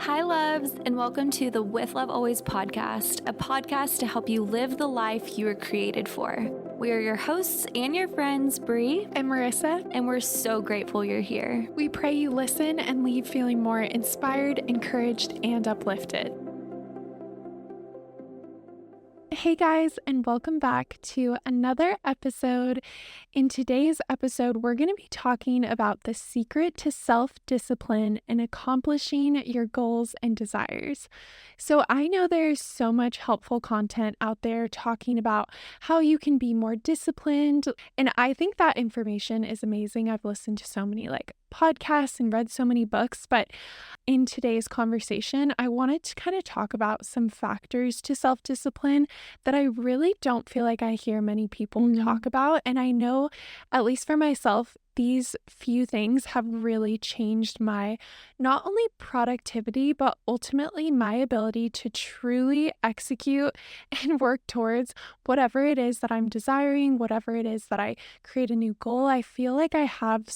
Hi, loves, and welcome to the With Love Always podcast, a podcast to help you live the life you were created for. We are your hosts and your friends, Bree and Marissa, and we're so grateful you're here. We pray you listen and leave feeling more inspired, encouraged, and uplifted. Hey guys, and welcome back to another episode. In today's episode, we're going to be talking about the secret to self-discipline and accomplishing your goals and desires. So I know there's so much helpful content out there talking about how you can be more disciplined, and I think that information is amazing. I've listened to so many podcasts and read so many books, but in today's conversation, I wanted to kind of talk about some factors to self-discipline that I really don't feel like I hear many people talk about. And I know, at least for myself, these few things have really changed my not only productivity, but ultimately my ability to truly execute and work towards whatever it is that I'm desiring, whatever it is that I create a new goal. I feel like I have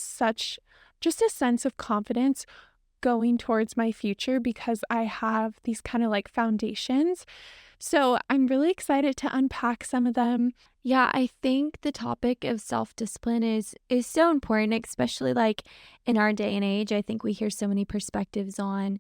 just a sense of confidence going towards my future because I have these kind of foundations. So I'm really excited to unpack some of them. Yeah, I think the topic of self-discipline is so important, especially in our day and age. I think we hear so many perspectives on,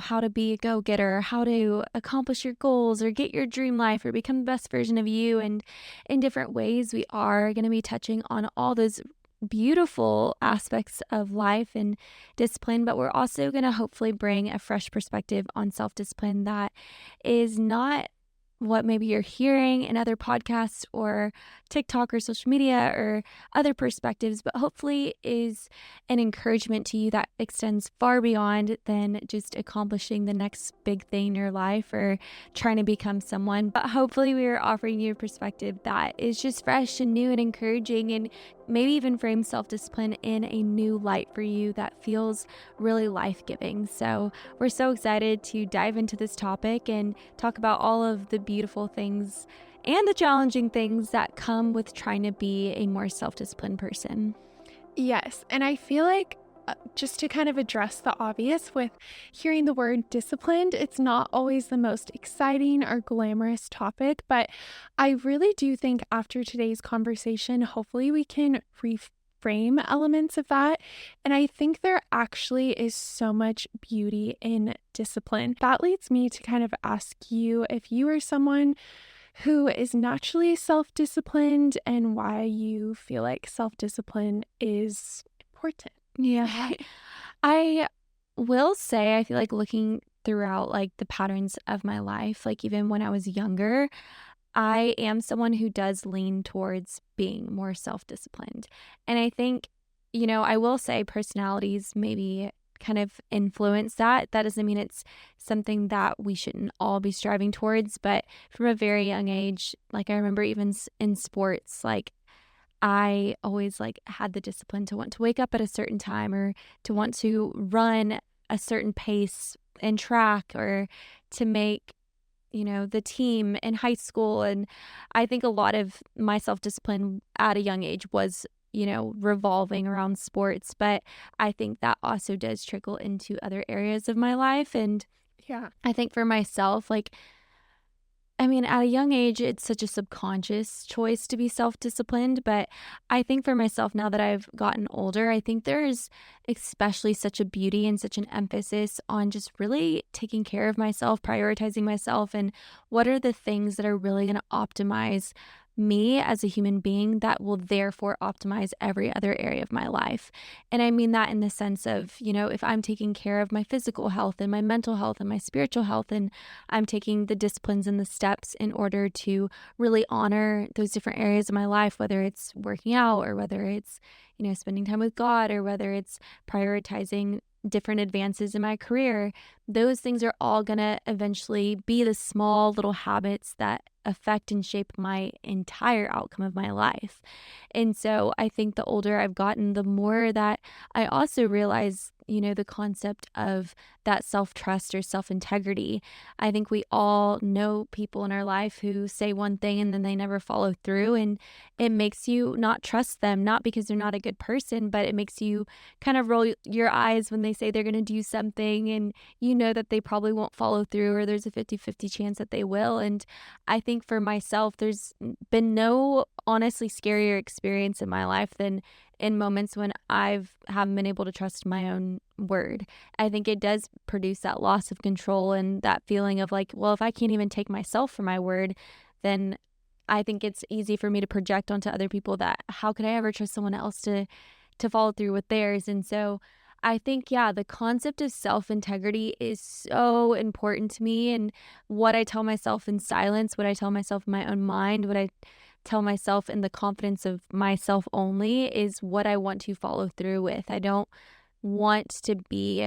how to be a go-getter, how to accomplish your goals or get your dream life or become the best version of you. And in different ways, we are going to be touching on all those beautiful aspects of life and discipline, but we're also going to hopefully bring a fresh perspective on self-discipline that is not what maybe you're hearing in other podcasts or TikTok or social media or other perspectives, but hopefully is an encouragement to you that extends far beyond than just accomplishing the next big thing in your life or trying to become someone. But hopefully we are offering you a perspective that is just fresh and new and encouraging, and maybe even frame self-discipline in a new light for you that feels really life-giving. So we're so excited to dive into this topic and talk about all of the beautiful things and the challenging things that come with trying to be a more self-disciplined person. Yes, and I feel like just to kind of address the obvious with hearing the word disciplined, it's not always the most exciting or glamorous topic, but I really do think after today's conversation, hopefully we can reframe elements of that. And I think there actually is so much beauty in discipline. That leads me to kind of ask you if you are someone who is naturally self-disciplined and why you feel like self-discipline is important. Yeah. I will say I feel like looking throughout the patterns of my life, even when I was younger, I am someone who does lean towards being more self-disciplined. And I think, I will say personalities maybe kind of influence that. That doesn't mean it's something that we shouldn't all be striving towards, but from a very young age, I remember even in sports, I always had the discipline to want to wake up at a certain time or to want to run a certain pace in track or to make the team in high school. And I think a lot of my self-discipline at a young age was, revolving around sports. But I think that also does trickle into other areas of my life. And yeah, I think for myself, at a young age, it's such a subconscious choice to be self-disciplined. But I think for myself, now that I've gotten older, I think there's especially such a beauty and such an emphasis on just really taking care of myself, prioritizing myself, and what are the things that are really going to optimize me as a human being that will therefore optimize every other area of my life. And I mean that in the sense of, if I'm taking care of my physical health and my mental health and my spiritual health, and I'm taking the disciplines and the steps in order to really honor those different areas of my life, whether it's working out or whether it's, spending time with God or whether it's prioritizing different advances in my career, those things are all going to eventually be the small little habits that affect and shape my entire outcome of my life. And so I think the older I've gotten, the more that I also realize the concept of that self-trust or self-integrity. I think we all know people in our life who say one thing and then they never follow through, and it makes you not trust them, not because they're not a good person, but it makes you kind of roll your eyes when they say they're going to do something, and you know that they probably won't follow through, or there's a 50-50 chance that they will. And I think for myself, there's been no honestly scarier experience in my life than in moments when haven't been able to trust my own word. I think it does produce that loss of control and that feeling of like, well, if I can't even take myself for my word, then I think it's easy for me to project onto other people that how could I ever trust someone else to follow through with theirs. And so I think, yeah, the concept of self-integrity is so important to me, and what I tell myself in silence, what I tell myself in my own mind, what I tell myself in the confidence of myself only is what I want to follow through with. I don't want to be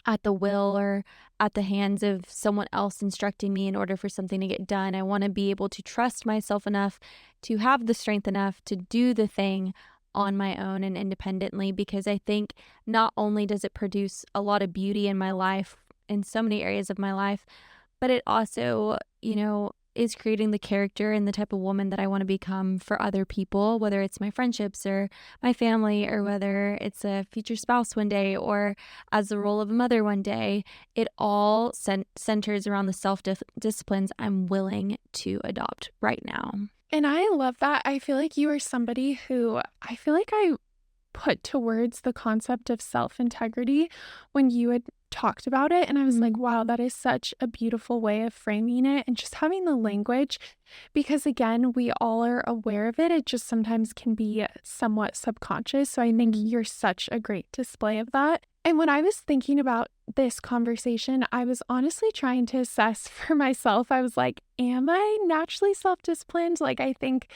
at the will or at the hands of someone else instructing me in order for something to get done. I want to be able to trust myself enough to have the strength enough to do the thing on my own and independently, because I think not only does it produce a lot of beauty in my life, in so many areas of my life, but it also, is creating the character and the type of woman that I want to become for other people, whether it's my friendships or my family, or whether it's a future spouse one day, or as the role of a mother one day. It all centers around the self-disciplines I'm willing to adopt right now. And I love that. I feel like you are somebody who I feel like I put to words the concept of self-integrity when you had talked about it, and I was like, wow, that is such a beautiful way of framing it and just having the language, because again, we all are aware of it. It just sometimes can be somewhat subconscious. So I think you're such a great display of that. And when I was thinking about this conversation, I was honestly trying to assess for myself. I was like, am I naturally self-disciplined? Like, I think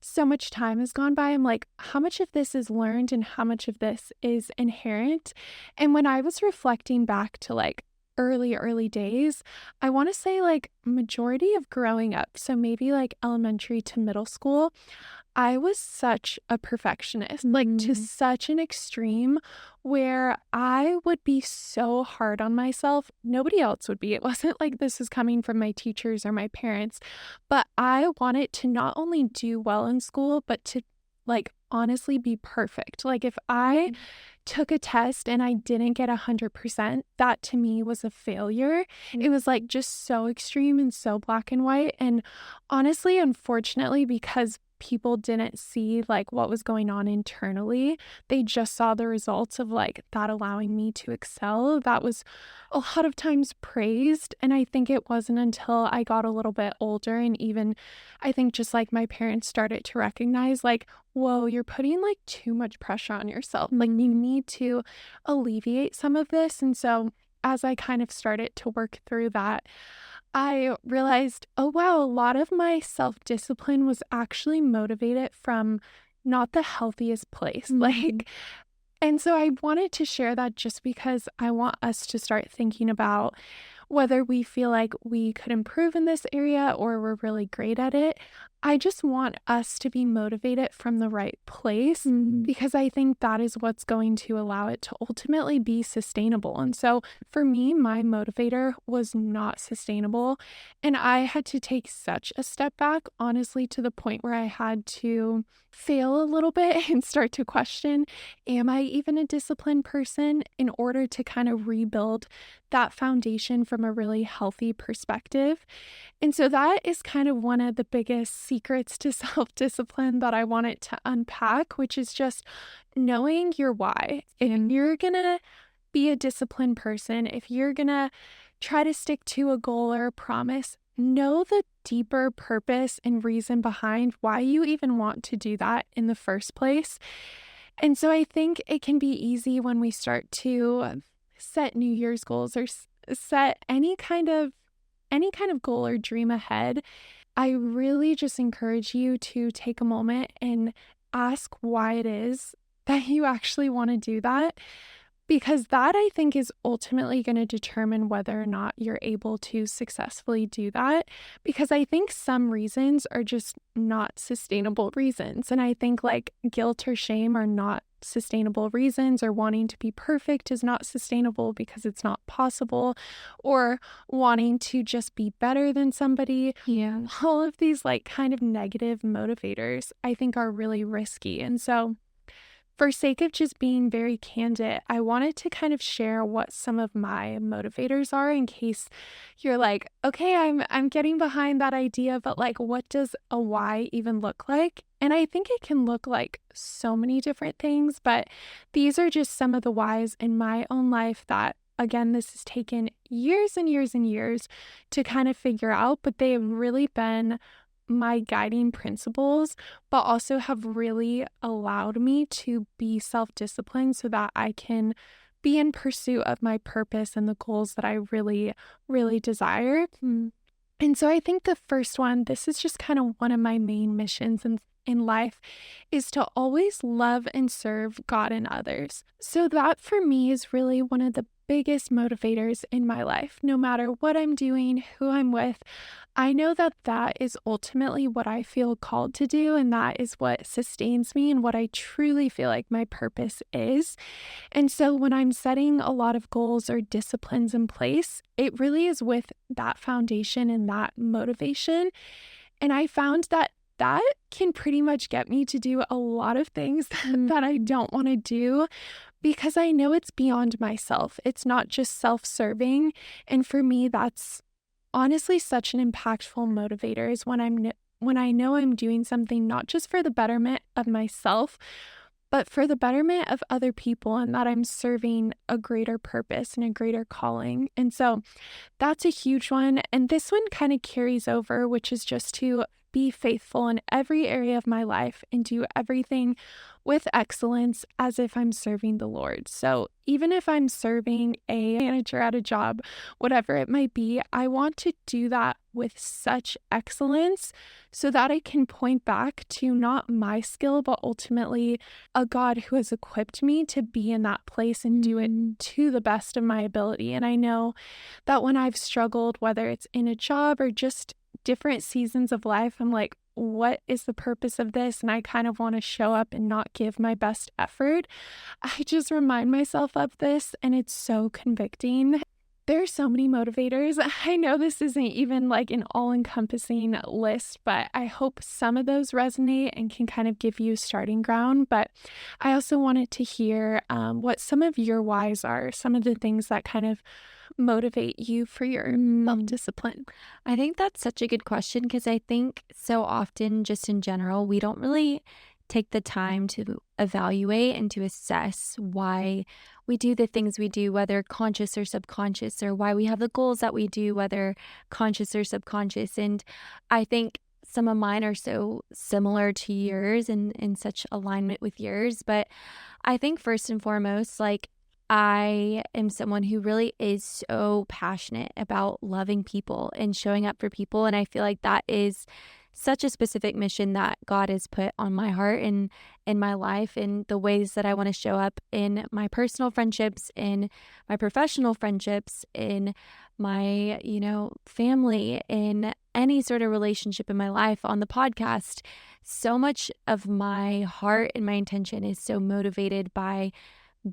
so much time has gone by. I'm like, how much of this is learned and how much of this is inherent? And when I was reflecting back to like early days, I want to say like majority of growing up, so maybe like elementary to middle school, I was such a perfectionist, like to such an extreme where I would be so hard on myself. Nobody else would be. It wasn't like this is coming from my teachers or my parents, but I wanted to not only do well in school, but to like honestly be perfect. Like if I took a test and I didn't get 100%, that to me was a failure. It was like just so extreme and so black and white. And honestly, unfortunately, because people didn't see like what was going on internally, they just saw the results of like that allowing me to excel. That was a lot of times praised. And I think it wasn't until I got a little bit older, and even I think just like my parents started to recognize like, whoa, you're putting like too much pressure on yourself. Like you need to alleviate some of this. And so as I kind of started to work through that, I realized, oh wow, a lot of my self-discipline was actually motivated from not the healthiest place. Like, and so I wanted to share that just because I want us to start thinking about whether we feel like we could improve in this area or we're really great at it. I just want us to be motivated from the right place, because I think that is what's going to allow it to ultimately be sustainable. And so for me, my motivator was not sustainable. And I had to take such a step back, honestly, to the point where I had to fail a little bit and start to question, am I even a disciplined person, in order to kind of rebuild that foundation from a really healthy perspective. And so that is kind of one of the biggest secrets to self-discipline that I wanted to unpack, which is just knowing your why. If you're gonna be a disciplined person, if you're gonna try to stick to a goal or a promise, know the deeper purpose and reason behind why you even want to do that in the first place. And so I think it can be easy when we start to set New Year's goals or set any kind of goal or dream ahead. I really just encourage you to take a moment and ask why it is that you actually want to do that, because that I think is ultimately going to determine whether or not you're able to successfully do that. Because I think some reasons are just not sustainable reasons. And I think like guilt or shame are not sustainable reasons, or wanting to be perfect is not sustainable because it's not possible, or wanting to just be better than somebody. Yeah. All of these like kind of negative motivators I think are really risky. And so for sake of just being very candid, I wanted to kind of share what some of my motivators are in case you're like, okay, I'm getting behind that idea, but like what does a why even look like? And I think it can look like so many different things, but these are just some of the whys in my own life that again, this has taken years and years and years to kind of figure out, but they have really been my guiding principles, but also have really allowed me to be self disciplined so that I can be in pursuit of my purpose and the goals that I really, really desire. And so I think the first one, this is just kind of one of my main missions in life, is to always love and serve God and others. So that for me is really one of the biggest motivators in my life. No matter what I'm doing, who I'm with, I know that that is ultimately what I feel called to do, and that is what sustains me and what I truly feel like my purpose is. And so when I'm setting a lot of goals or disciplines in place, it really is with that foundation and that motivation. And I found that that can pretty much get me to do a lot of things that I don't want to do because I know it's beyond myself. It's not just self-serving. And for me, that's honestly such an impactful motivator is when I know I'm doing something not just for the betterment of myself, but for the betterment of other people and that I'm serving a greater purpose and a greater calling. And so that's a huge one. And this one kind of carries over, which is just to be faithful in every area of my life and do everything with excellence as if I'm serving the Lord. So even if I'm serving a manager at a job, whatever it might be, I want to do that with such excellence so that I can point back to not my skill, but ultimately a God who has equipped me to be in that place and do it to the best of my ability. And I know that when I've struggled, whether it's in a job or just different seasons of life, I'm like, what is the purpose of this? And I kind of want to show up and not give my best effort. I just remind myself of this, and it's so convicting. There are so many motivators. I know this isn't even like an all-encompassing list, but I hope some of those resonate and can kind of give you starting ground. But I also wanted to hear what some of your whys are, some of the things that kind of motivate you for your self-discipline. I think that's such a good question because I think so often, just in general, we don't really take the time to evaluate and to assess why we do the things we do, whether conscious or subconscious, or why we have the goals that we do, whether conscious or subconscious. And I think some of mine are so similar to yours and in such alignment with yours. But I think first and foremost, like, I am someone who really is so passionate about loving people and showing up for people. And I feel like that is such a specific mission that God has put on my heart and in my life, and the ways that I want to show up in my personal friendships, in my professional friendships, in my, family, in any sort of relationship in my life, on the podcast. So much of my heart and my intention is so motivated by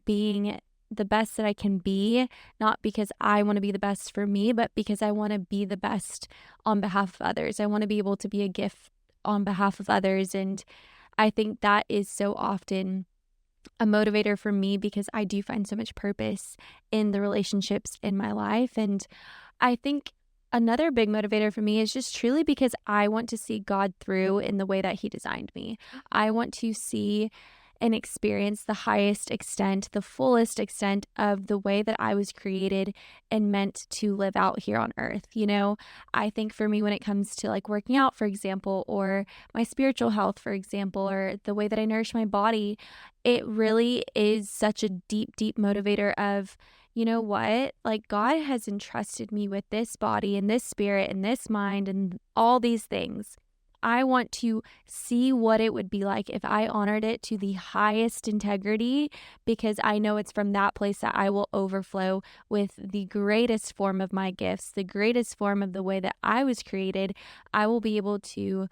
being the best that I can be, not because I want to be the best for me, but because I want to be the best on behalf of others. I want to be able to be a gift on behalf of others. And I think that is so often a motivator for me because I do find so much purpose in the relationships in my life. And I think another big motivator for me is just truly because I want to see God through in the way that He designed me. I want to see and experience the highest extent, the fullest extent of the way that I was created and meant to live out here on earth. I think for me, when it comes to like working out, for example, or my spiritual health, for example, or the way that I nourish my body, it really is such a deep, deep motivator of, you know what? Like, God has entrusted me with this body and this spirit and this mind and all these things. I want to see what it would be like if I honored it to the highest integrity, because I know it's from that place that I will overflow with the greatest form of my gifts, the greatest form of the way that I was created. I will be able to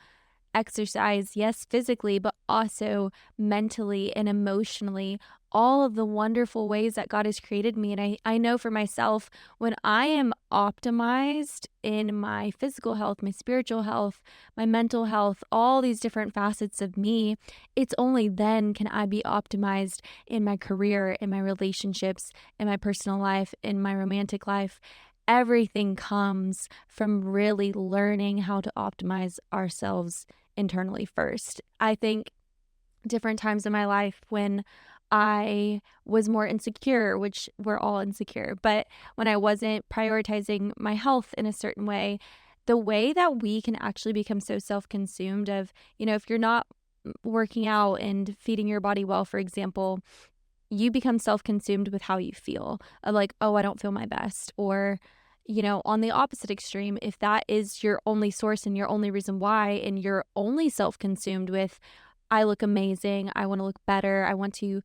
exercise, yes, physically, but also mentally and emotionally, all of the wonderful ways that God has created me. And I know for myself, when I am optimized in my physical health, my spiritual health, my mental health, all these different facets of me, it's only then can I be optimized in my career, in my relationships, in my personal life, in my romantic life. Everything comes from really learning how to optimize ourselves internally first. I think different times in my life when I was more insecure, which we're all insecure, but when I wasn't prioritizing my health in a certain way, the way that we can actually become so self consumed of, if you're not working out and feeding your body well, for example, you become self consumed with how you feel of like, oh, I don't feel my best. Or, on the opposite extreme, if that is your only source and your only reason why, and you're only self consumed with, I look amazing, I want to look better, I want to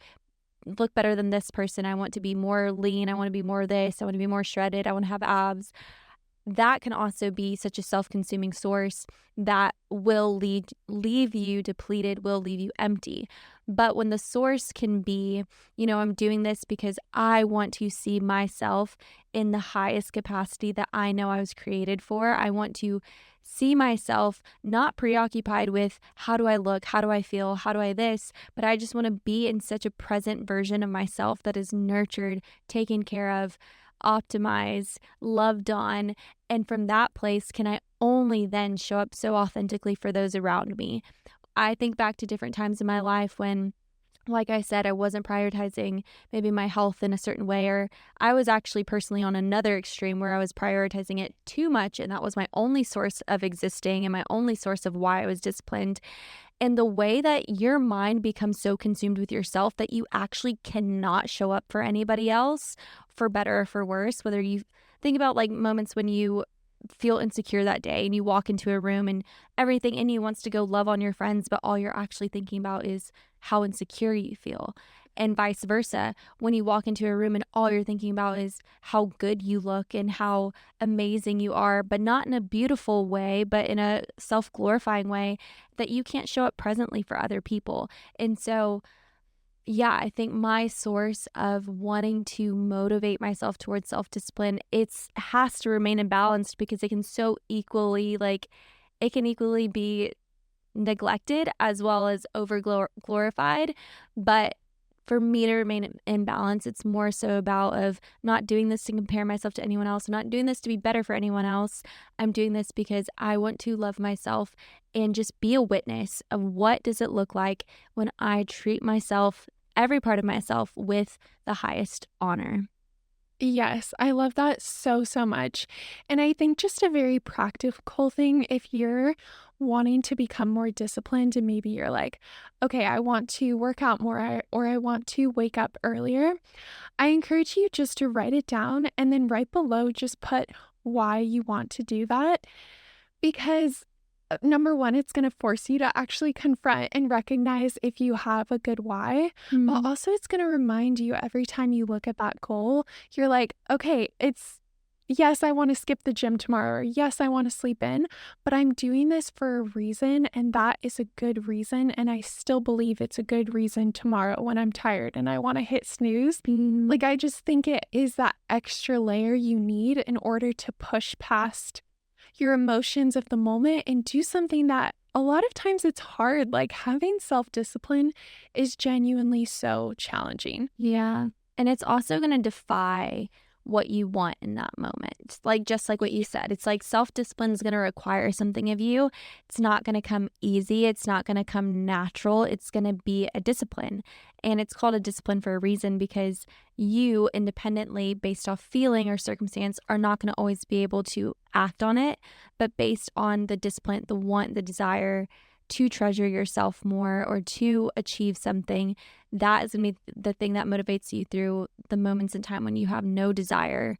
look better than this person, I want to be more lean, I want to be more this, I want to be more shredded, I want to have abs, that can also be such a self-consuming source that will leave you depleted, will leave you empty. But when the source can be, I'm doing this because I want to see myself in the highest capacity that I know I was created for. I want to see myself not preoccupied with how do I look, how do I feel, how do I this, but I just want to be in such a present version of myself that is nurtured, taken care of, optimized, loved on. And from that place, can I only then show up so authentically for those around me? I think back to different times in my life when, like I said, I wasn't prioritizing maybe my health in a certain way, or I was actually personally on another extreme where I was prioritizing it too much. And that was my only source of existing and my only source of why I was disciplined. And the way that your mind becomes so consumed with yourself that you actually cannot show up for anybody else, for better or for worse. Whether you think about like moments when you feel insecure that day and you walk into a room and everything in you wants to go love on your friends, but all you're actually thinking about is how insecure you feel. And vice versa, when you walk into a room and all you're thinking about is how good you look and how amazing you are, but not in a beautiful way, but in a self glorifying way, that you can't show up presently for other people. And so, yeah, I think my source of wanting to motivate myself towards self-discipline, it's has to remain imbalanced because it can so equally it can equally be neglected as well as over glorified. But for me to remain in balance, it's more so about of not doing this to compare myself to anyone else. I'm not doing this to be better for anyone else. I'm doing this because I want to love myself and just be a witness of what does it look like when I treat myself, every part of myself, with the highest honor. Yes, I love that so, so much. And I think just a very practical thing, if you're wanting to become more disciplined and maybe you're like, okay, I want to work out more or I want to wake up earlier, I encourage you just to write it down and then right below, just put why you want to do that. Because number one, it's going to force you to actually confront and recognize if you have a good why, but Mhm. also it's going to remind you every time you look at that goal, you're like, okay, yes, I want to skip the gym tomorrow, or yes, I want to sleep in, but I'm doing this for a reason, and that is a good reason. And I still believe it's a good reason tomorrow when I'm tired and I want to hit snooze. Mhm. Like, I just think it is that extra layer you need in order to push past your emotions of the moment and do something that a lot of times it's hard. Like having self discipline is genuinely so challenging. Yeah. And it's also going to defy what you want in that moment. Like, just like what you said, it's like self discipline is going to require something of you. It's not going to come easy. It's not going to come natural. It's going to be a discipline. And it's called a discipline for a reason because you, independently, based off feeling or circumstance, are not going to always be able to act on it. But based on the discipline, the want, the desire to treasure yourself more or to achieve something, that is going to be the thing that motivates you through the moments in time when you have no desire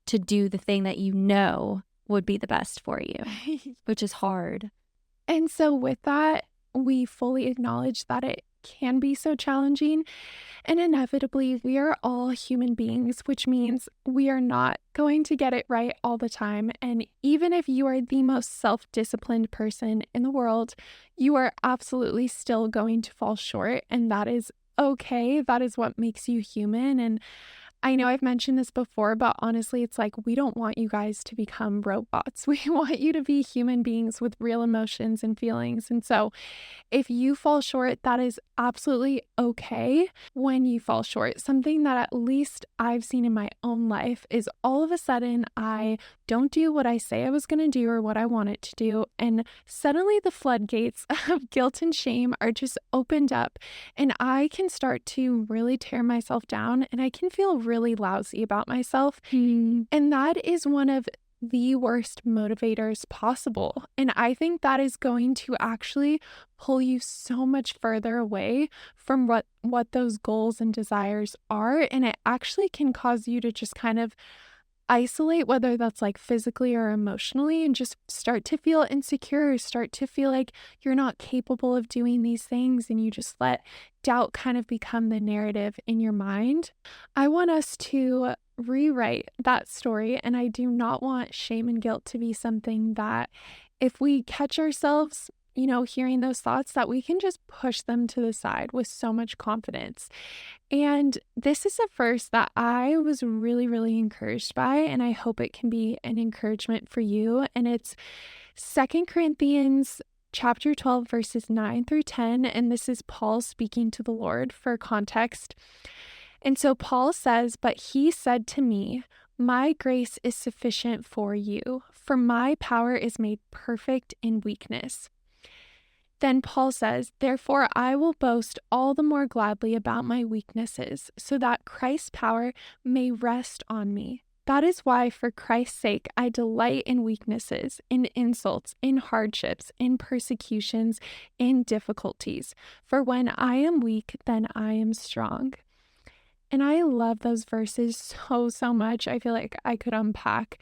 to do the thing that you know would be the best for you, which is hard. And so, with that, we fully acknowledge that it can be so challenging. And inevitably, we are all human beings, which means we are not going to get it right all the time. And even if you are the most self disciplined person in the world, you are absolutely still going to fall short. And that is okay. That is what makes you human. And I know I've mentioned this before, but honestly, it's like we don't want you guys to become robots. We want you to be human beings with real emotions and feelings. And so, if you fall short, that is absolutely okay when you fall short. Something that at least I've seen in my own life is all of a sudden I don't do what I say I was going to do or what I wanted to do. And suddenly the floodgates of guilt and shame are just opened up. And I can start to really tear myself down and I can feel really lousy about myself. Mm. And that is one of the worst motivators possible. And I think that is going to actually pull you so much further away from what those goals and desires are. And it actually can cause you to just kind of isolate, whether that's like physically or emotionally, and just start to feel insecure, start to feel like you're not capable of doing these things, and you just let doubt kind of become the narrative in your mind. I want us to rewrite that story, and I do not want shame and guilt to be something that if we catch ourselves, hearing those thoughts, that we can just push them to the side with so much confidence. And this is a verse that I was really, really encouraged by, and I hope it can be an encouragement for you. And it's 2 Corinthians chapter 12, verses 9 through 10. And this is Paul speaking to the Lord for context. And so Paul says, "But he said to me, 'My grace is sufficient for you, for my power is made perfect in weakness.'" Then Paul says, "Therefore I will boast all the more gladly about my weaknesses, so that Christ's power may rest on me. That is why, for Christ's sake, I delight in weaknesses, in insults, in hardships, in persecutions, in difficulties. For when I am weak, then I am strong." And I love those verses so, so much. I feel like I could unpack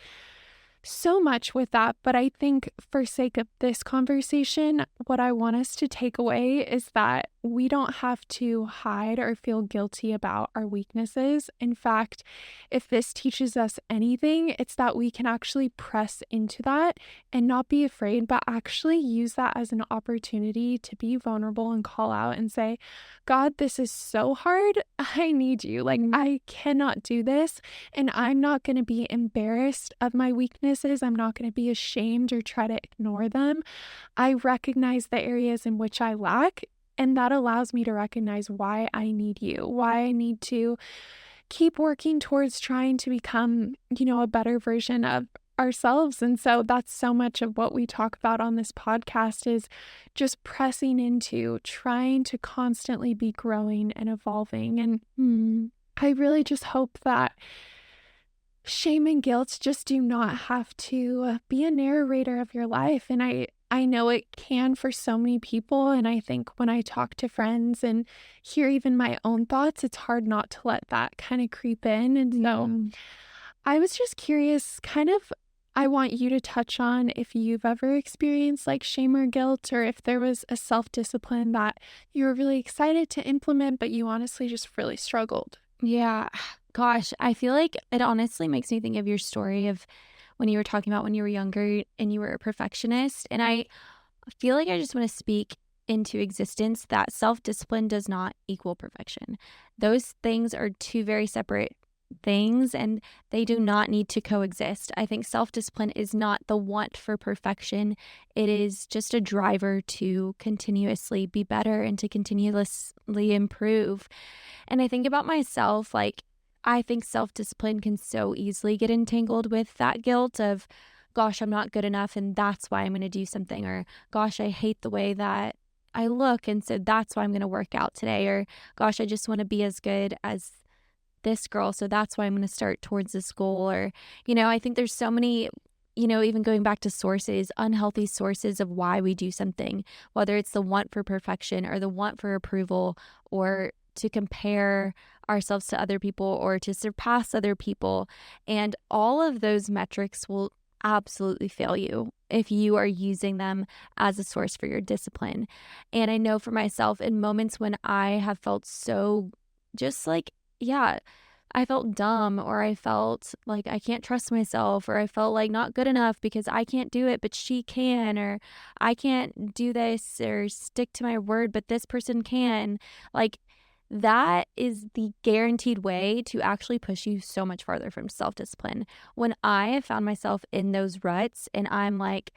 so much with that, but I think for sake of this conversation, what I want us to take away is that we don't have to hide or feel guilty about our weaknesses. In fact, if this teaches us anything, it's that we can actually press into that and not be afraid, but actually use that as an opportunity to be vulnerable and call out and say, "God, this is so hard. I need you. Like, I cannot do this. And I'm not going to be embarrassed of my weaknesses. I'm not going to be ashamed or try to ignore them. I recognize the areas in which I lack, and that allows me to recognize why I need you, why I need to keep working towards trying to become, a better version of ourselves." And so that's so much of what we talk about on this podcast is just pressing into trying to constantly be growing and evolving. And I really just hope that shame and guilt just do not have to be a narrator of your life. And I know it can for so many people. And I think when I talk to friends and hear even my own thoughts, it's hard not to let that kind of creep in. And so I was just curious, I want you to touch on if you've ever experienced like shame or guilt, or if there was a self-discipline that you were really excited to implement, but you honestly just really struggled. Yeah. Gosh, I feel like it honestly makes me think of your story of when you were talking about when you were younger and you were a perfectionist. And I feel like I just want to speak into existence that self-discipline does not equal perfection. Those things are two very separate things and they do not need to coexist. I think self-discipline is not the want for perfection. It is just a driver to continuously be better and to continuously improve. And I think about myself, like, I think self-discipline can so easily get entangled with that guilt of, gosh, I'm not good enough and that's why I'm going to do something, or gosh, I hate the way that I look and so that's why I'm going to work out today, or gosh, I just want to be as good as this girl, so that's why I'm going to start towards this goal. Or, I think there's so many, even going back to sources, unhealthy sources of why we do something, whether it's the want for perfection or the want for approval or to compare ourselves to other people or to surpass other people. And all of those metrics will absolutely fail you if you are using them as a source for your discipline. And I know for myself, in moments when I have felt so just like, yeah, I felt dumb, or I felt like I can't trust myself, or I felt like not good enough because I can't do it, but she can, or I can't do this or stick to my word, but this person can. Like, that is the guaranteed way to actually push you so much farther from self discipline. When I have found myself in those ruts and I'm like,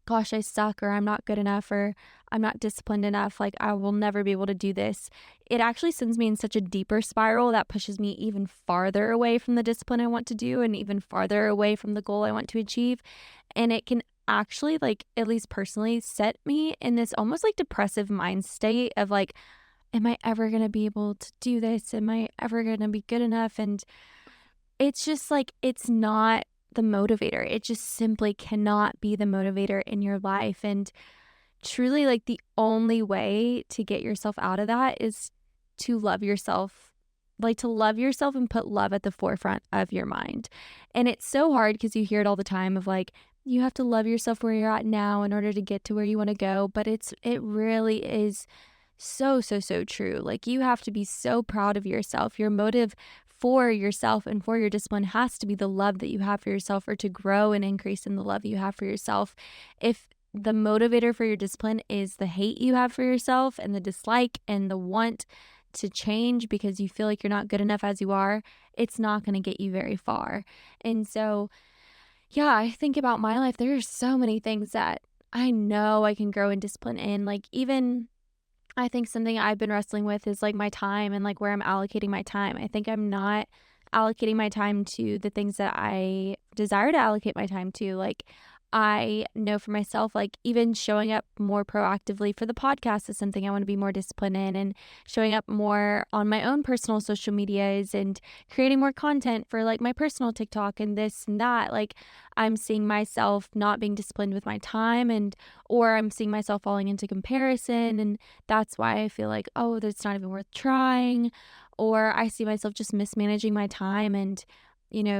gosh, I suck, or I'm not good enough, or I'm not disciplined enough, like I will never be able to do this. It actually sends me in such a deeper spiral that pushes me even farther away from the discipline I want to do and even farther away from the goal I want to achieve. And it can actually, like, at least personally, set me in this almost like depressive mind state of like, am I ever going to be able to do this? Am I ever going to be good enough? And it's just like, it's not the motivator. It just simply cannot be the motivator in your life. And truly, like, the only way to get yourself out of that is to love yourself. Like, to love yourself and put love at the forefront of your mind. And it's so hard because you hear it all the time of like, you have to love yourself where you're at now in order to get to where you want to go. But it really is so, so, so true. Like, you have to be so proud of yourself. Your motive for yourself and for your discipline has to be the love that you have for yourself, or to grow and increase in the love you have for yourself. If the motivator for your discipline is the hate you have for yourself and the dislike and the want to change because you feel like you're not good enough as you are, it's not going to get you very far. And so, yeah, I think about my life. There are so many things that I know I can grow in discipline in. Like, even I think something I've been wrestling with is like my time and like where I'm allocating my time. I think I'm not allocating my time to the things that I desire to allocate my time to. Like, I know for myself, like, even showing up more proactively for the podcast is something I want to be more disciplined in, and showing up more on my own personal social medias and creating more content for like my personal TikTok and this and that. Like, I'm seeing myself not being disciplined with my time, and or I'm seeing myself falling into comparison, and that's why I feel like, oh, that's not even worth trying. Or I see myself just mismanaging my time and,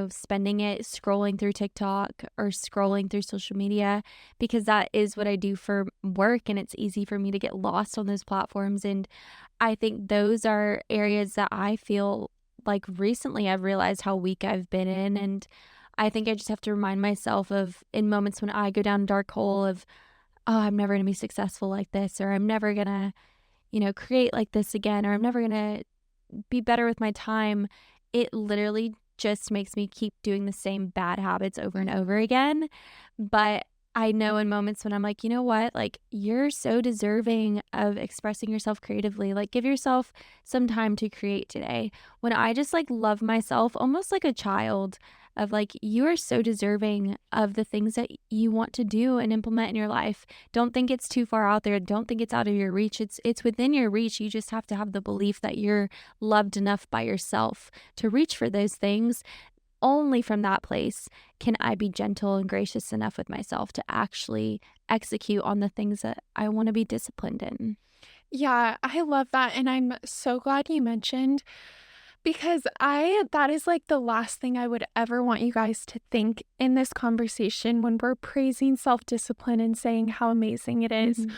spending it scrolling through TikTok or scrolling through social media, because that is what I do for work. And it's easy for me to get lost on those platforms. And I think those are areas that I feel like recently I've realized how weak I've been in. And I think I just have to remind myself of, in moments when I go down a dark hole of, oh, I'm never going to be successful like this, or I'm never going to, create like this again, or I'm never going to be better with my time. It literally just makes me keep doing the same bad habits over and over again. But I know in moments when I'm like, you know what? Like, you're so deserving of expressing yourself creatively. Like, give yourself some time to create today. When I just like love myself almost like a child, of like, you are so deserving of the things that you want to do and implement in your life. Don't think it's too far out there. Don't think it's out of your reach. It's within your reach. You just have to have the belief that you're loved enough by yourself to reach for those things. Only from that place can I be gentle and gracious enough with myself to actually execute on the things that I want to be disciplined in. Yeah, I love that. And I'm so glad you mentioned, because that is like the last thing I would ever want you guys to think in this conversation when we're praising self discipline and saying how amazing it is, Mhm.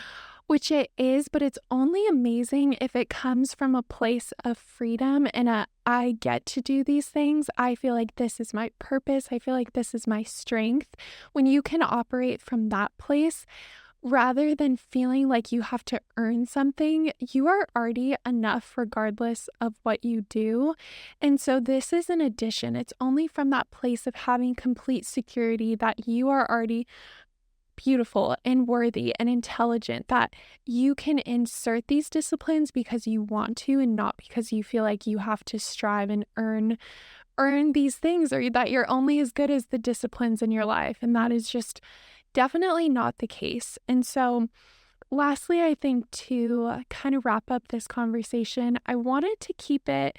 which it is, but it's only amazing if it comes from a place of freedom and I get to do these things. I feel like this is my purpose. I feel like this is my strength. When you can operate from that place, rather than feeling like you have to earn something, you are already enough regardless of what you do. And so this is an addition. It's only from that place of having complete security that you are already beautiful and worthy and intelligent, that you can insert these disciplines because you want to and not because you feel like you have to strive and earn these things, or that you're only as good as the disciplines in your life. And that is just definitely not the case. And so, lastly, I think to kind of wrap up this conversation, I wanted to keep it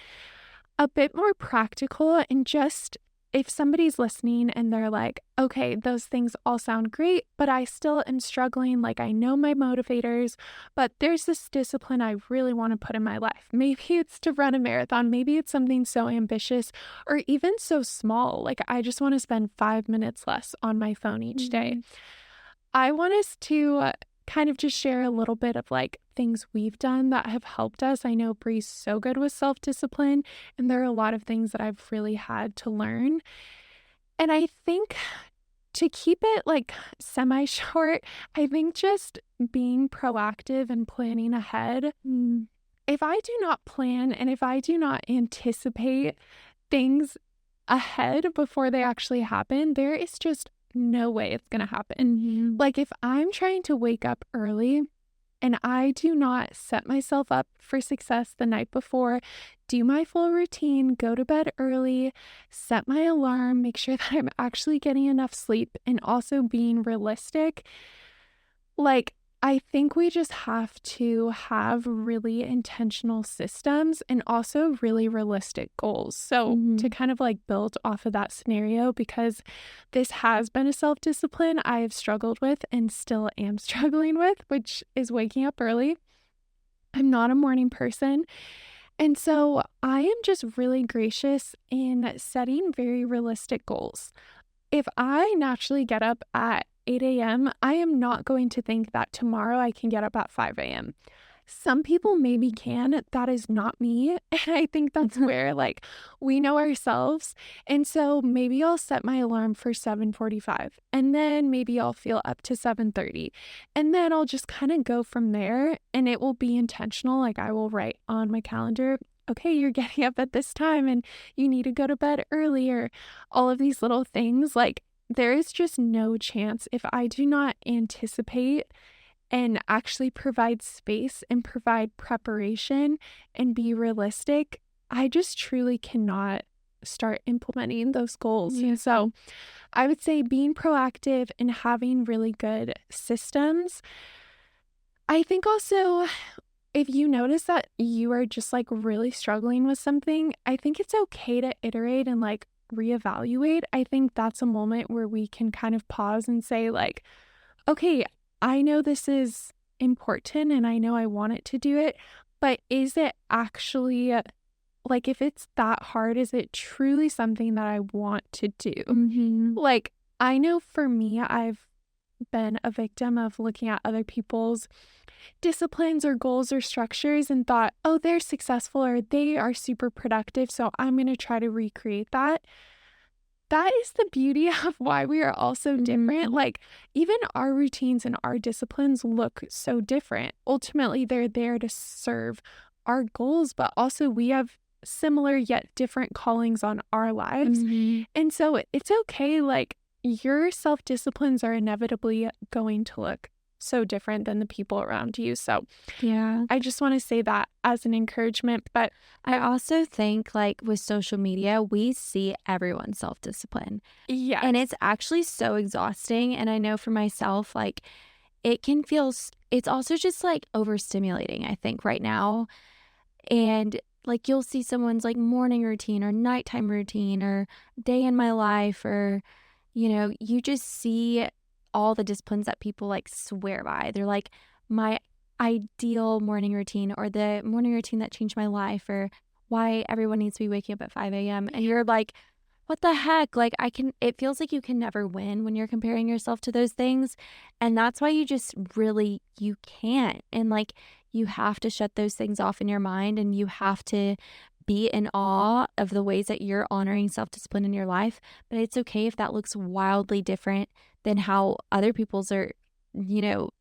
a bit more practical and just if somebody's listening and they're like, okay, those things all sound great, but I still am struggling. Like, I know my motivators, but there's this discipline I really want to put in my life. Maybe it's to run a marathon. Maybe it's something so ambitious or even so small. Like, I just want to spend 5 minutes less on my phone each day. Mhm. I want us to kind of just share a little bit of like things we've done that have helped us. I know Bree's so good with self discipline, and there are a lot of things that I've really had to learn. And I think to keep it like semi short, I think just being proactive and planning ahead. Mm. If I do not plan and if I do not anticipate things ahead before they actually happen, there is just no way it's going to happen. Mhm. Like, if I'm trying to wake up early and I do not set myself up for success the night before, do my full routine, go to bed early, set my alarm, make sure that I'm actually getting enough sleep, and also being realistic, like, I think we just have to have really intentional systems and also really realistic goals. So, to Mhm. kind of like build off of that scenario, because this has been a self discipline I have struggled with and still am struggling with, which is waking up early. I'm not a morning person. And so I am just really gracious in setting very realistic goals. If I naturally get up at 8 a.m., I am not going to think that tomorrow I can get up at 5 a.m. Some people maybe can. That is not me. And I think that's where like we know ourselves. And so maybe I'll set my alarm for 7:45 and then maybe I'll feel up to 7:30. And then I'll just kind of go from there and it will be intentional. Like I will write on my calendar, okay, you're getting up at this time and you need to go to bed earlier. All of these little things, like there is just no chance if I do not anticipate and actually provide space and provide preparation and be realistic, I just truly cannot start implementing those goals. Yeah. So I would say being proactive and having really good systems. I think also if you notice that you are just like really struggling with something, I think it's okay to iterate and like reevaluate. I think that's a moment where we can kind of pause and say, like, okay, I know this is important and I know I want it to do it, but is it actually like if it's that hard, is it truly something that I want to do? Mhm. Like, I know for me, I've been a victim of looking at other people's disciplines or goals or structures and thought, oh, they're successful or they are super productive. So I'm going to try to recreate that. That is the beauty of why we are all so different. Mhm. Like, even our routines and our disciplines look so different. Ultimately, they're there to serve our goals, but also we have similar yet different callings on our lives. Mhm. And so it's okay. Like, your self disciplines are inevitably going to look so different than the people around you. So Yeah. I just want to say that as an encouragement. But I also think, like, with social media, we see everyone's self-discipline, and yes. it's actually so exhausting, and I know for myself, like, it can feel it's also just, like, overstimulating, I think, right now, and, like, you'll see someone's, like, morning routine or nighttime routine or day in my life or, you just see all the disciplines that people, like, swear by. They're like, "My ideal morning routine," or "the morning routine that changed my life," or "why everyone needs to be waking up at 5 a.m." And you're like, "What the heck?" Like, it feels like you can never win when you're comparing yourself to those things, and that's why you just really you can't. And, like, you have to shut those things off in your mind, and you have to be in awe of the ways that you're honoring self-discipline in your life, but it's okay if that looks wildly different than how other people's are,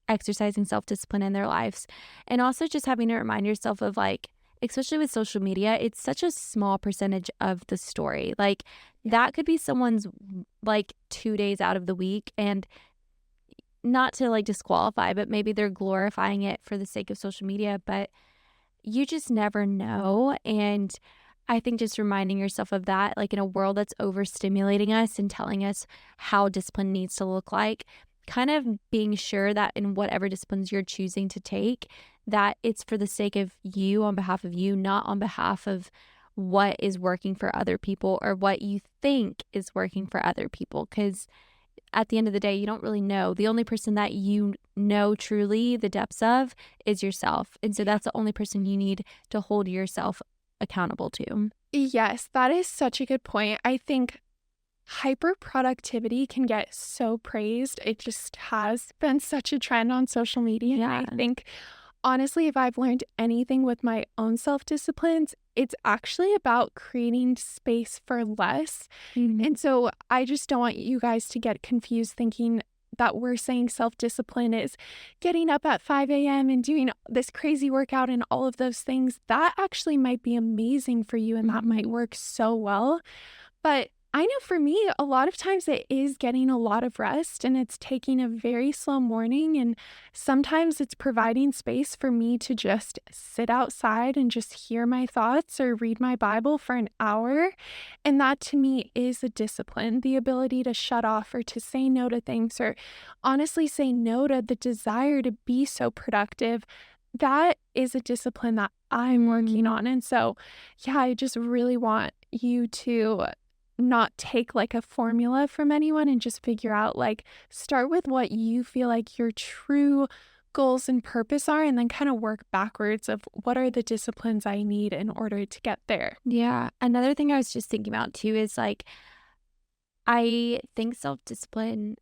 exercising self-discipline in their lives. And also just having to remind yourself of, like, especially with social media, it's such a small percentage of the story. Like, that could be someone's, like, 2 days out of the week, and not to, like, disqualify, but maybe they're glorifying it for the sake of social media, but you just never know. And I think just reminding yourself of that, like in a world that's overstimulating us and telling us how discipline needs to look like, kind of being sure that in whatever disciplines you're choosing to take, that it's for the sake of you, on behalf of you, not on behalf of what is working for other people or what you think is working for other people. Because at the end of the day, you don't really know. The only person that you know truly the depths of is yourself. And so that's the only person you need to hold yourself accountable to. Yes, that is such a good point. I think hyper productivity can get so praised. It just has been such a trend on social media. And Yeah. I think, honestly, if I've learned anything with my own self disciplines, it's actually about creating space for less. Mhm. And so I just don't want you guys to get confused thinking that we're saying self discipline is getting up at 5 a.m. and doing this crazy workout and all of those things. That actually might be amazing for you and that might Mhm. work so well. But I know for me, a lot of times it is getting a lot of rest and it's taking a very slow morning. And sometimes it's providing space for me to just sit outside and just hear my thoughts or read my Bible for an hour. And that to me is a discipline, the ability to shut off or to say no to things or honestly say no to the desire to be so productive. That is a discipline that I'm working Mhm. on. And so, yeah, I just really want you to not take like a formula from anyone and just figure out like start with what you feel like your true goals and purpose are and then kind of work backwards of what are the disciplines I need in order to get there. Yeah. Another thing I was just thinking about too is like, I think self discipline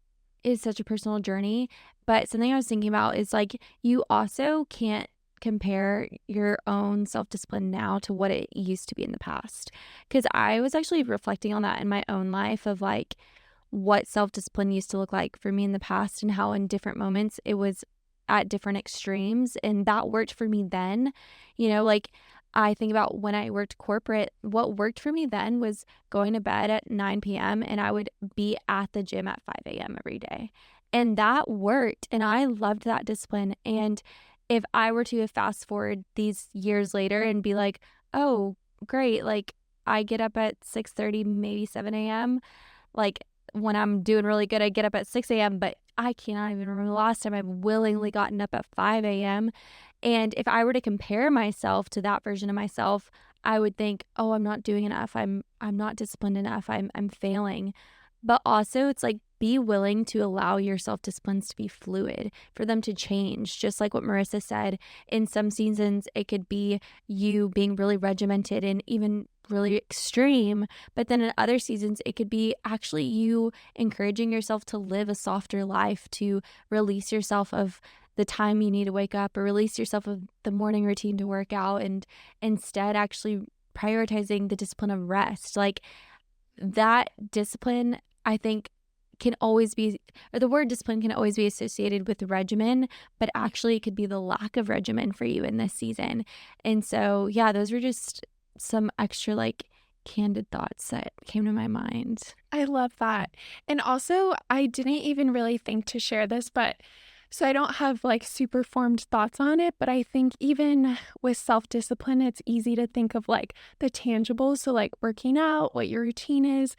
is such a personal journey, but something I was thinking about is like, you also can't compare your own self discipline now to what it used to be in the past. Cause I was actually reflecting on that in my own life of like what self discipline used to look like for me in the past and how in different moments it was at different extremes. And that worked for me then. Like I think about when I worked corporate, what worked for me then was going to bed at 9 p.m. and I would be at the gym at 5 a.m. every day. And that worked. And I loved that discipline. And if I were to fast forward these years later and be like, oh, great, like I get up at 6:30, maybe 7 a.m. Like when I'm doing really good, I get up at 6 a.m., but I cannot even remember the last time I've willingly gotten up at 5 a.m. And if I were to compare myself to that version of myself, I would think, "Oh, I'm not doing enough. I'm not disciplined enough. I'm failing." But also, it's like be willing to allow your self-disciplines to be fluid, for them to change. Just like what Marissa said, in some seasons it could be you being really regimented and even really extreme, but then in other seasons it could be actually you encouraging yourself to live a softer life, to release yourself of the time you need to wake up or release yourself of the morning routine to work out and instead actually prioritizing the discipline of rest. Like that discipline, I think, can always be, or the word discipline can always be associated with regimen, but actually it could be the lack of regimen for you in this season. And so, yeah, those were just some extra like candid thoughts that came to my mind. I love that. And also, I didn't even really think to share this, but so I don't have like super formed thoughts on it, but I think even with self discipline, it's easy to think of like the tangibles. So, like working out, what your routine is,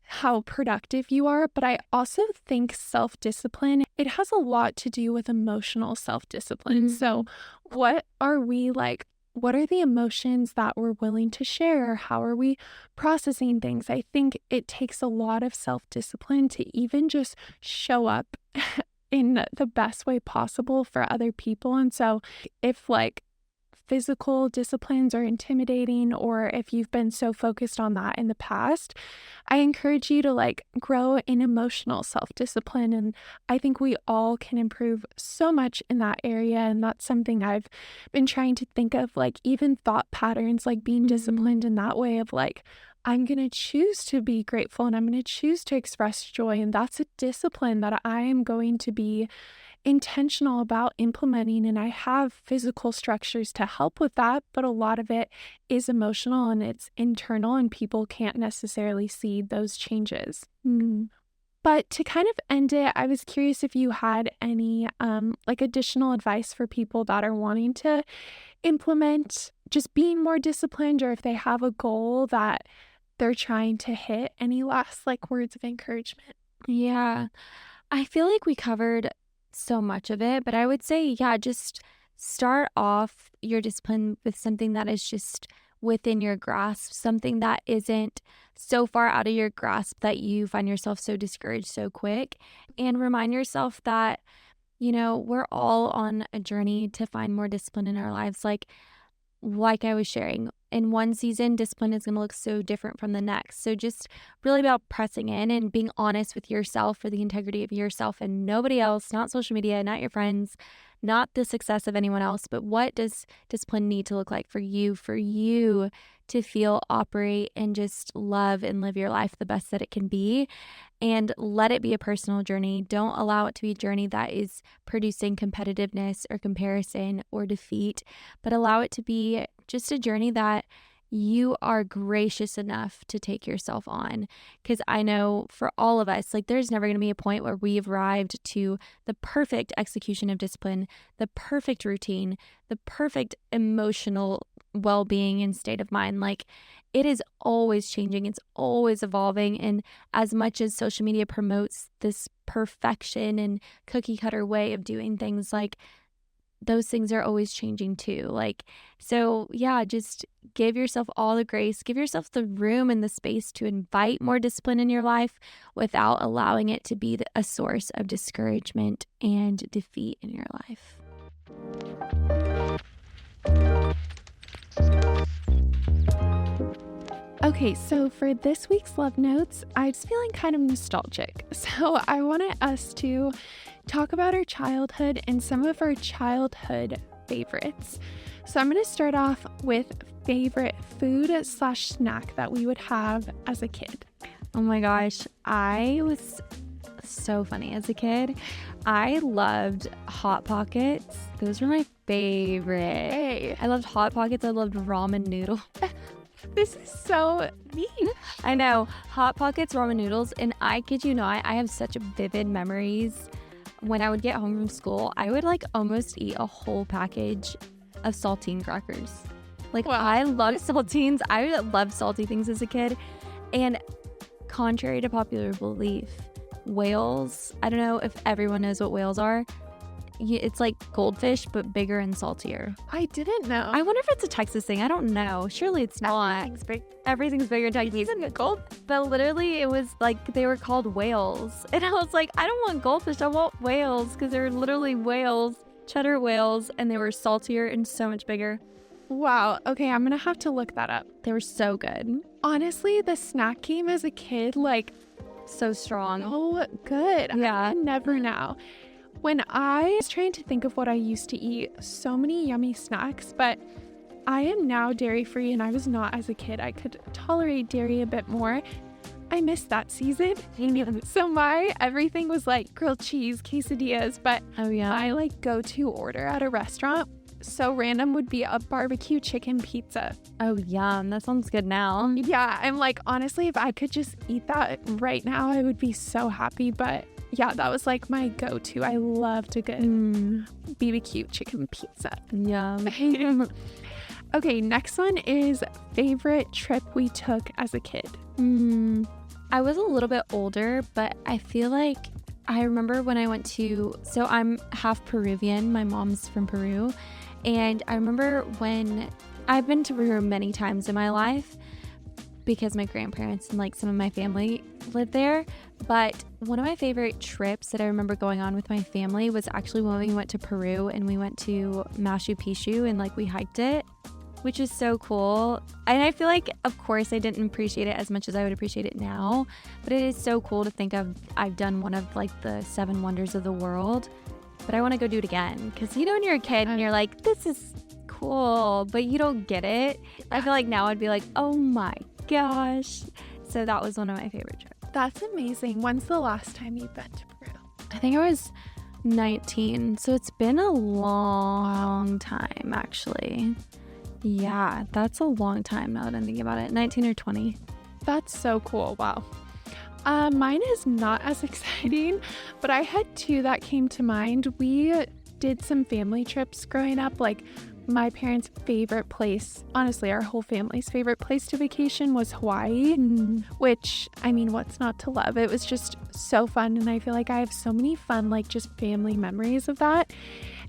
how productive you are. But I also think self discipline, it has a lot to do with emotional self discipline. So, Mhm. what are we like? What are the emotions that we're willing to share? How are we processing things? I think it takes a lot of self discipline to even just show up in the best way possible for other people. And so, if like physical disciplines are intimidating, or if you've been so focused on that in the past, I encourage you to like grow in emotional self discipline. And I think we all can improve so much in that area. And that's something I've been trying to think of, like even thought patterns, like being Mhm. disciplined in that way of like, I'm going to choose to be grateful and I'm going to choose to express joy. And that's a discipline that I am going to be intentional about implementing. And I have physical structures to help with that, but a lot of it is emotional and it's internal, and people can't necessarily see those changes. Mhm. But to kind of end it, I was curious if you had any like additional advice for people that are wanting to implement just being more disciplined, or if they have a goal that they're trying to hit. Any last like words of encouragement? Yeah. I feel like we covered so much of it, but I would say, yeah, just start off your discipline with something that is just within your grasp, something that isn't so far out of your grasp that you find yourself so discouraged so quick. And remind yourself that, we're all on a journey to find more discipline in our lives. Like I was sharing, in one season, discipline is going to look so different from the next. So just really about pressing in and being honest with yourself for the integrity of yourself and nobody else, not social media, not your friends, not the success of anyone else, but what does discipline need to look like for you to feel, operate, and just love and live your life the best that it can be. And let it be a personal journey. Don't allow it to be a journey that is producing competitiveness or comparison or defeat, but allow it to be just a journey that you are gracious enough to take yourself on. Because I know for all of us, there's never going to be a point where we've arrived to the perfect execution of discipline, the perfect routine, the perfect emotional well-being and state of mind. It is always changing. It's always evolving. And as much as social media promotes this perfection and cookie cutter way of doing things, those things are always changing too. So yeah, just give yourself all the grace, give yourself the room and the space to invite more discipline in your life without allowing it to be a source of discouragement and defeat in your life. Okay, so for this week's Love Notes, I was feeling kind of nostalgic. So I wanted us to talk about our childhood and some of our childhood favorites. So I'm going to start off with favorite food/snack that we would have as a kid. Oh my gosh, I was so funny as a kid. I loved Hot Pockets. Those were my favorite. Hey, I loved Hot Pockets. I loved ramen noodles. this is so neat. I know. Hot Pockets, ramen noodles. And I kid you not, I have such vivid memories. When I would get home from school, I would almost eat a whole package of saltine crackers. Wow. I loved saltines. I loved salty things as a kid. And contrary to popular belief, whales, I don't know if everyone knows what whales are. It's like goldfish, but bigger and saltier. I didn't know. I wonder if it's a Texas thing. I don't know. Surely it's not. Everything's bigger in Texas. Gold. But literally, it was they were called whales. And I was like, I don't want goldfish. I want whales because they're literally whales, cheddar whales, and they were saltier and so much bigger. Wow. Okay, I'm going to have to look that up. They were so good. Honestly, the snack game as a kid, so strong. oh, good. Yeah. I can never now. When I was trying to think of what I used to eat, so many yummy snacks, but I am now dairy-free and I was not as a kid. I could tolerate dairy a bit more. I missed that season. So my everything was grilled cheese, quesadillas, but Oh, yeah. my go-to order at a restaurant, so random, would be a barbecue chicken pizza. Oh, yum. That sounds good now. Yeah, I'm honestly, if I could just eat that right now, I would be so happy, but yeah, that was my go-to. I loved a good BBQ chicken pizza. Yum. Okay, next one is favorite trip we took as a kid. I was a little bit older, but I feel I remember when I went so I'm half Peruvian. My mom's from Peru. And I remember when I've been to Peru many times in my life because my grandparents and some of my family lived there. But one of my favorite trips that I remember going on with my family was actually when we went to Peru and we went to Machu Picchu and we hiked it, which is so cool. And I feel of course, I didn't appreciate it as much as I would appreciate it now, but it is so cool to think I've done one of the 7 wonders of the world, but I want to go do it again. Because when you're a kid and you're this is cool, but you don't get it. I feel now I'd be oh my gosh. So that was one of my favorite trips. That's amazing. When's the last time you've been to Peru? I think I was 19, so it's been a long time actually. Yeah, that's a long time now that I'm thinking about it. 19 or 20. That's so cool. Wow. Mine is not as exciting, but I had 2 that came to mind. We did some family trips growing up. My parents' favorite place, honestly, our whole family's favorite place to vacation was Hawaii, which, what's not to love? It was just so fun, and I feel I have so many fun, just family memories of that.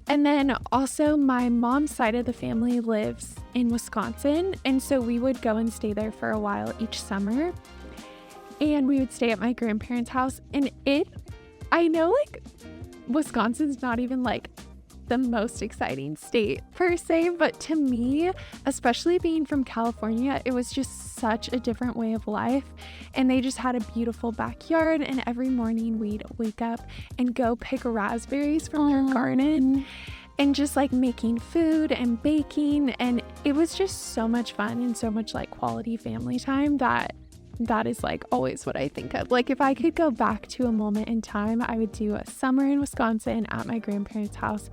And then also my mom's side of the family lives in Wisconsin. And so we would go and stay there for a while each summer. And we would stay at my grandparents' house. And I know like Wisconsin's not even like the most exciting state per se, but to me, especially being from California, it was just such a different way of life. And they just had a beautiful backyard, and every morning we'd wake up and go pick raspberries from their garden and just like making food and baking, and it was just so much fun and so much like quality family time that is like always what I think of. Like if I could go back to a moment in time, I would do a summer in Wisconsin at my grandparents' house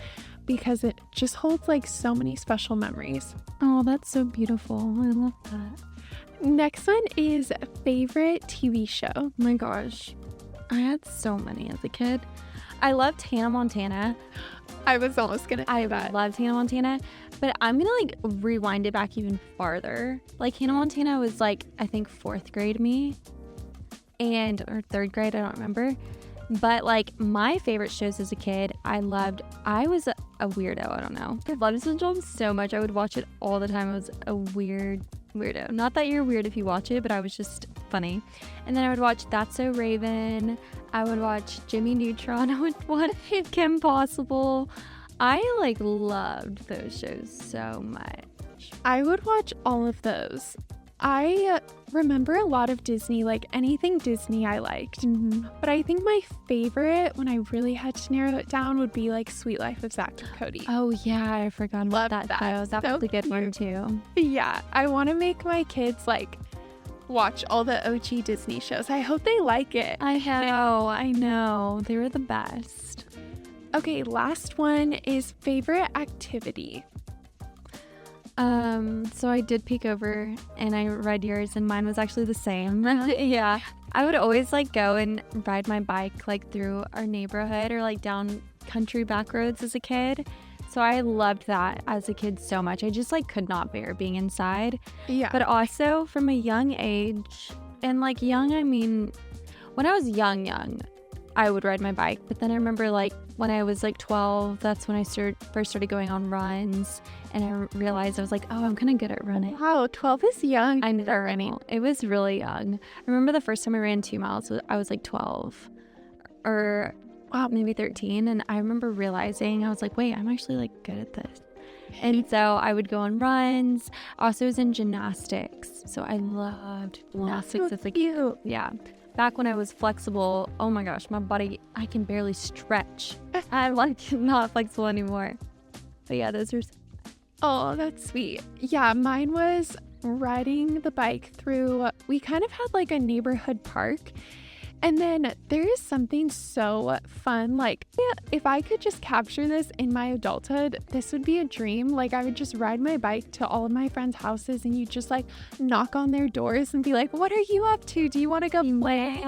because it just holds like so many special memories. Oh, that's so beautiful. I love that. Next one is favorite TV show. Oh my gosh. I had so many as a kid. I loved Hannah Montana. I was almost gonna say that. Loved Hannah Montana, but I'm gonna like rewind it back even farther. Like Hannah Montana was like, I think 4th grade me or 3rd grade, I don't remember. But like my favorite shows as a kid, I was a weirdo, I don't know. I loved SpongeBob so much. I would watch it all the time. I was a weirdo. Not that you're weird if you watch it, but I was just funny. And then I would watch That's So Raven. I would watch Jimmy Neutron. I would watch Kim Possible. I like loved those shows so much. I would watch all of those. I remember a lot of Disney, like anything Disney I liked. But I think my favorite, when I really had to narrow it down, would be like Sweet Life of Zach and Cody. Oh yeah, I forgot about that show. That was a good one too. Yeah, I want to make my kids like watch all the OG Disney shows. I hope they like it. I know. They were the best. Okay, last one is favorite activity. So I did peek over and I read yours, and mine was actually the same. Yeah. I would always like go and ride my bike like through our neighborhood or like down country back roads as a kid. So I loved that as a kid so much. I just like could not bear being inside. Yeah. But also from a young age, and like young, I mean, when I was young, I would ride my bike. But then I remember like when I was like 12, that's when I first started going on runs. And I realized I was like, oh, I'm kind of good at running. Wow, 12 is young. I know, running. It was really young. I remember the first time I ran 2 miles, I was like 12 or maybe 13. And I remember realizing, I was like, wait, I'm actually like good at this. And so I would go on runs. Also was in gymnastics. So I loved gymnastics as a kid. Yeah. Back when I was flexible, oh my gosh, my body, I can barely stretch. I'm like not flexible anymore. But yeah, those are. Oh, that's sweet. Yeah, mine was riding the bike through, we kind of had like a neighborhood park. And then there is something so fun. Like, yeah, if I could just capture this in my adulthood, this would be a dream. Like, I would just ride my bike to all of my friends' houses and you just like knock on their doors and be like, what are you up to? Do you want to go play?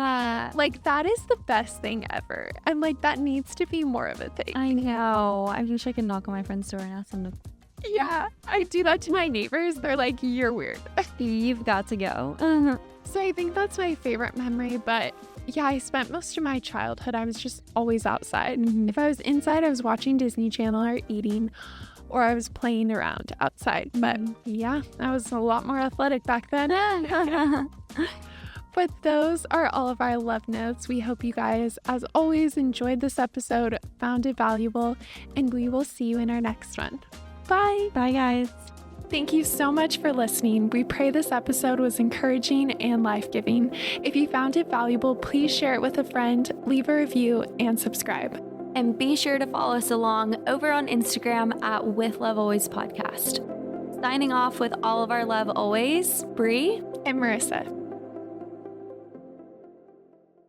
Like, that is the best thing ever. And like, that needs to be more of a thing. I know. I wish I could knock on my friend's door and ask them to. Yeah, I do that to my neighbors. They're like, you're weird. You've got to go. So I think that's my favorite memory, but yeah, I spent most of my childhood, I was just always outside. If I was inside, I was watching Disney Channel or eating, or I was playing around outside. But yeah, I was a lot more athletic back then. But those are all of our love notes. We hope you guys, as always, enjoyed this episode, found it valuable, and we will see you in our next one. Bye. Bye, guys. Thank you so much for listening. We pray this episode was encouraging and life-giving. If you found it valuable, please share it with a friend, leave a review, and subscribe. And be sure to follow us along over on Instagram at With Love Always Podcast. Signing off with all of our love always, Bree And Marissa.